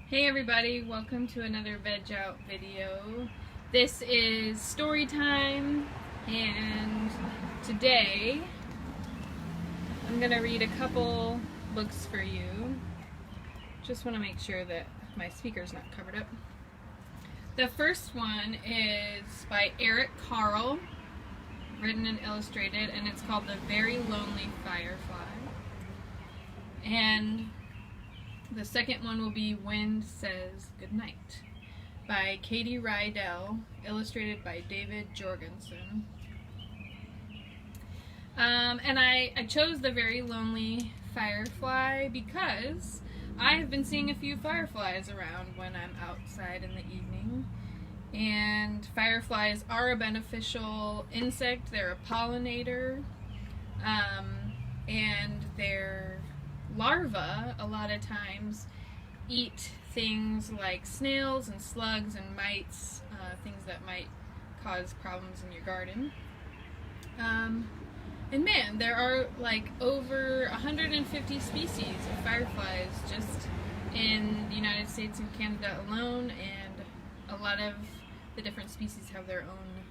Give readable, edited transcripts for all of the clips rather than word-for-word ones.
Hey everybody, welcome to another VEG Out video. This is story time, and today I'm going to read a couple books for you. Just want to make sure that my speaker's not covered up. The first one is by Carle, written and illustrated, and it's called The Very Lonely Firefly. And the second one will be Wind Says Goodnight by Katy Rydell, illustrated by David Jorgensen. And I chose The Very Lonely Firefly because I have been seeing a few fireflies around when I'm outside in the evening. And fireflies are a beneficial insect. They're a pollinator. And they're larvae a lot of times eat things like snails and slugs and mites, things that might cause problems in your garden. And man, there are like over 150 species of fireflies just in the United States and Canada alone, and a lot of the different species have their own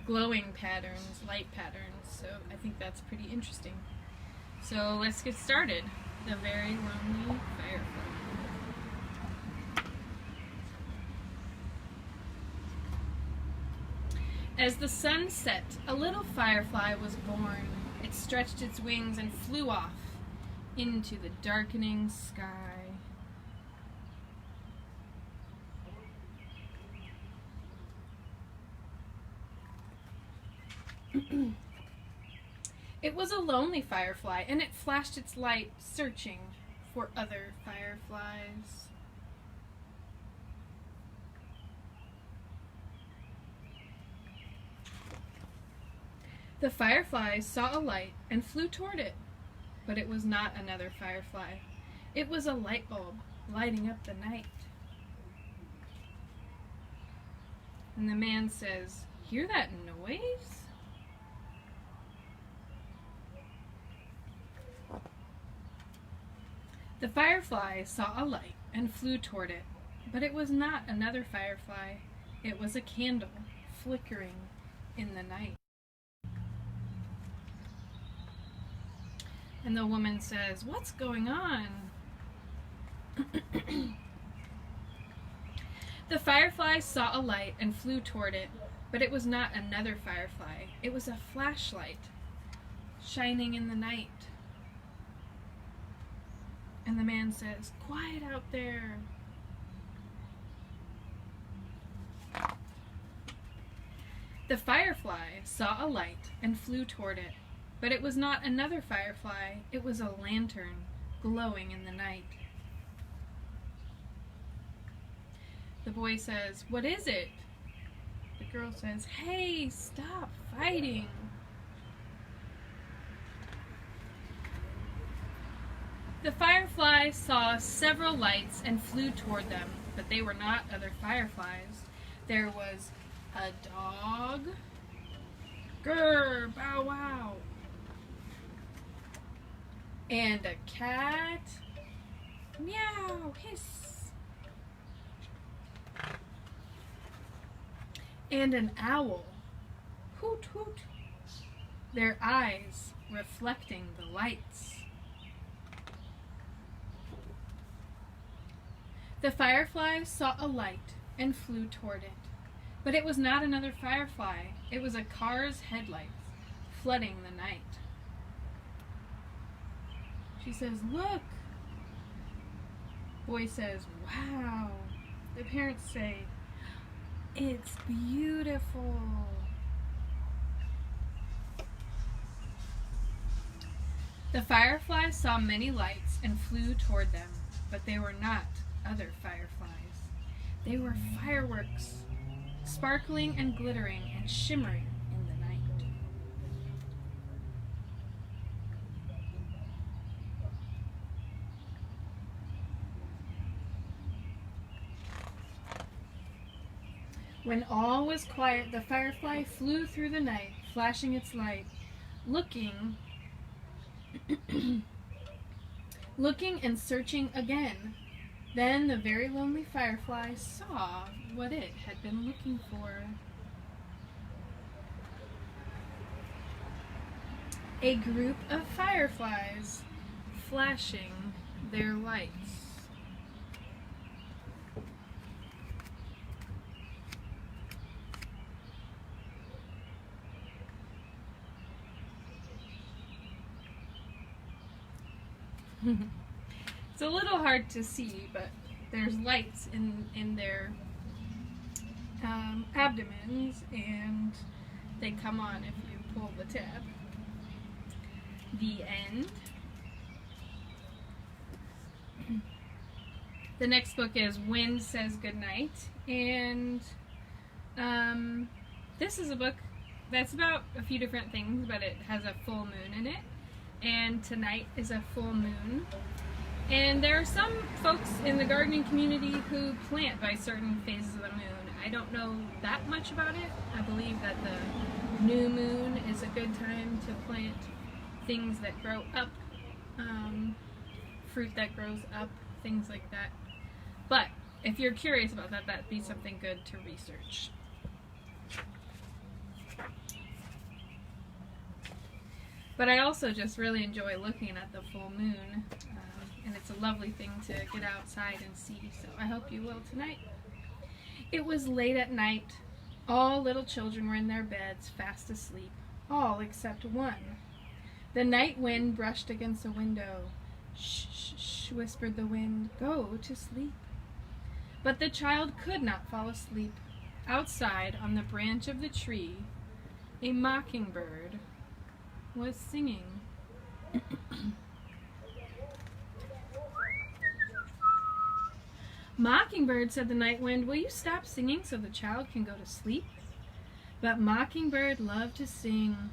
glowing patterns, light patterns, so I think that's pretty interesting. So let's get started. The Very Lonely Firefly. As the sun set, a little firefly was born. It stretched its wings and flew off into the darkening sky. It was a lonely firefly, and it flashed its light, searching for other fireflies. The firefly saw a light and flew toward it, but it was not another firefly. It was a light bulb lighting up the night. And the man says, "Hear that noise?" The firefly saw a light and flew toward it, but it was not another firefly. It was a candle flickering in the night. And the woman says, "What's going on?" The firefly saw a light and flew toward it, but it was not another firefly. It was a flashlight shining in the night. And the man says, "Quiet out there." The firefly saw a light and flew toward it, but it was not another firefly. It was a lantern glowing in the night. The boy says, "What is it?" The girl says, "Hey, stop fighting." The firefly saw several lights and flew toward them, but they were not other fireflies. There was a dog, grr, bow wow, and a cat, meow, hiss, and an owl, hoot hoot, their eyes reflecting the lights. The firefly saw a light and flew toward it, but it was not another firefly. It was a car's headlights flooding the night. She says, "Look." Boy says, "Wow." The parents say, "It's beautiful." The firefly saw many lights and flew toward them, but they were not other fireflies. They were fireworks, sparkling and glittering and shimmering in the night. When all was quiet, the firefly flew through the night, flashing its light, looking looking and searching again, Then the very lonely Firefly saw what it had been looking for. A group of fireflies flashing their lights. It's a little hard to see, but there's lights in their abdomens, and they come on if you pull the tab. The end. The next book is Wind Says Goodnight, and this is a book that's about a few different things, but it has a full moon in it, and tonight is a full moon. And there are some folks in the gardening community who plant by certain phases of the moon. I don't know that much about it. I believe that the new moon is a good time to plant things that grow up, fruit that grows up, things like that. But if you're curious about that, that'd be something good to research. But I also just really enjoy looking at the full moon, and it's a lovely thing to get outside and see, so I hope you will tonight. It was late at night. All little children were in their beds, fast asleep, all except one. The night wind brushed against the window. "Shh, shh, shh," whispered the wind, "go to sleep." But the child could not fall asleep. Outside, on the branch of the tree, a mockingbird was singing. "Mockingbird," said the night wind, "will you stop singing so the child can go to sleep?" But Mockingbird loved to sing.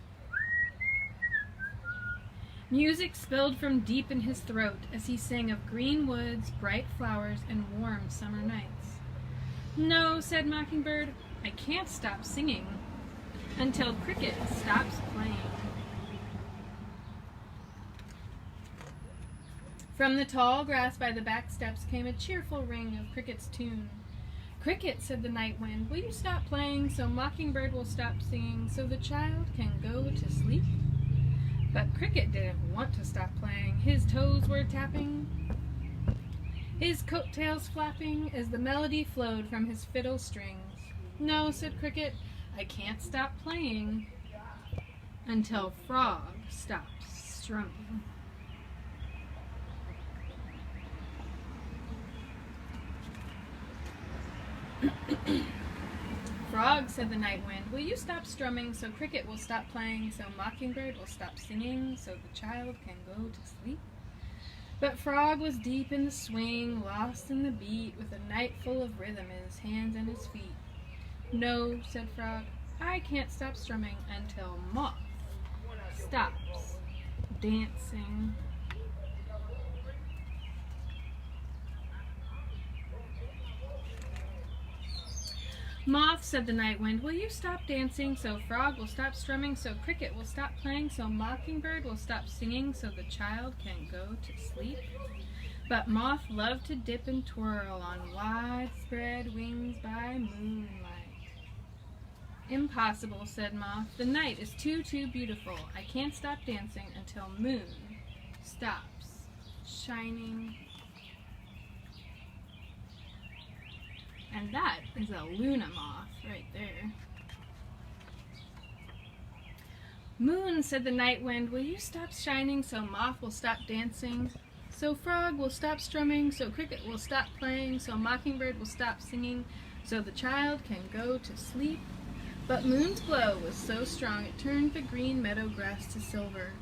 Music spilled from deep in his throat as he sang of green woods, bright flowers, and warm summer nights. "No," said Mockingbird, "I can't stop singing until Cricket stops playing." From the tall grass by the back steps came a cheerful ring of Cricket's tune. "Cricket," said the night wind, "will you stop playing so Mockingbird will stop singing so the child can go to sleep?" But Cricket didn't want to stop playing. His toes were tapping, his coattails flapping as the melody flowed from his fiddle strings. "No," said Cricket, "I can't stop playing until Frog stops strumming." "Frog," said the night wind, "will you stop strumming so Cricket will stop playing so Mockingbird will stop singing so the child can go to sleep?" But Frog was deep in the swing, lost in the beat, with a night full of rhythm in his hands and his feet. "No," said Frog, "I can't stop strumming until Moth stops dancing." "Moth," said the night wind, "will you stop dancing so Frog will stop strumming so Cricket will stop playing so Mockingbird will stop singing so the child can go to sleep?" But Moth loved to dip and twirl on widespread wings by moonlight. "Impossible," said Moth, "the night is too beautiful. I can't stop dancing until Moon stops shining." And that is a Luna moth right there. "Moon," said the night wind, "will you stop shining so Moth will stop dancing, so Frog will stop strumming, so Cricket will stop playing, so Mockingbird will stop singing, so the child can go to sleep?" But Moon's glow was so strong it turned the green meadow grass to silver.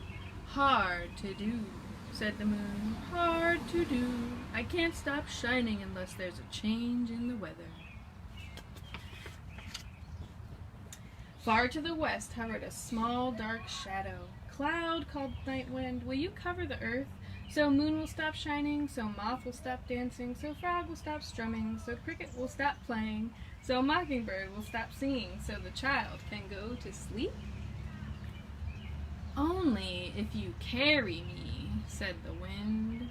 "Hard to do," said the moon, "hard to do. I can't stop shining unless there's a change in the weather." Far to the west hovered a small dark shadow. "Cloud," called Night Wind, "will you cover the earth so Moon will stop shining, so Moth will stop dancing, so Frog will stop strumming, so Cricket will stop playing, so Mockingbird will stop singing, so the child can go to sleep?" "Only if you carry me," said the wind.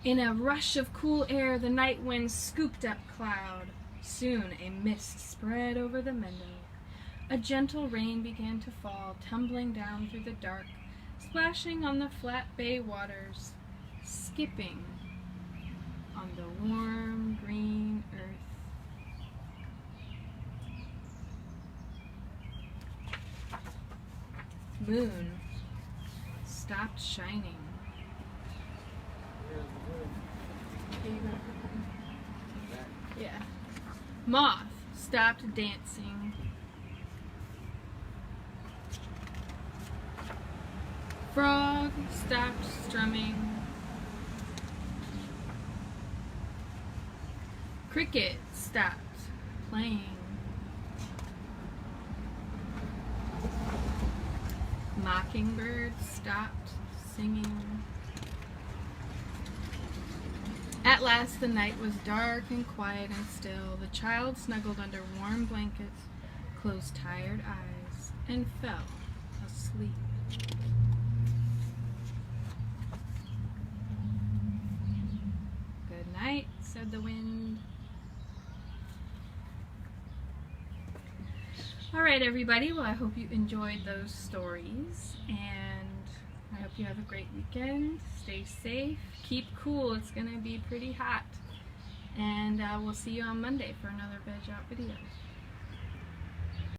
In a rush of cool air, the night wind scooped up cloud. Soon a mist spread over the meadow. A gentle rain began to fall, tumbling down through the dark, splashing on the flat bay waters, skipping on the warm green earth. Moon stopped shining. Yeah. Moth stopped dancing. Frog stopped strumming. Cricket stopped playing. Mockingbird stopped singing. At last the night was dark and quiet and still. The child snuggled under warm blankets, closed tired eyes, and fell asleep. Good night, said the wind. Alright everybody, well I hope you enjoyed those stories, and I hope you have a great weekend. Stay safe, keep cool, it's going to be pretty hot, and we'll see you on Monday for another VEG Out video.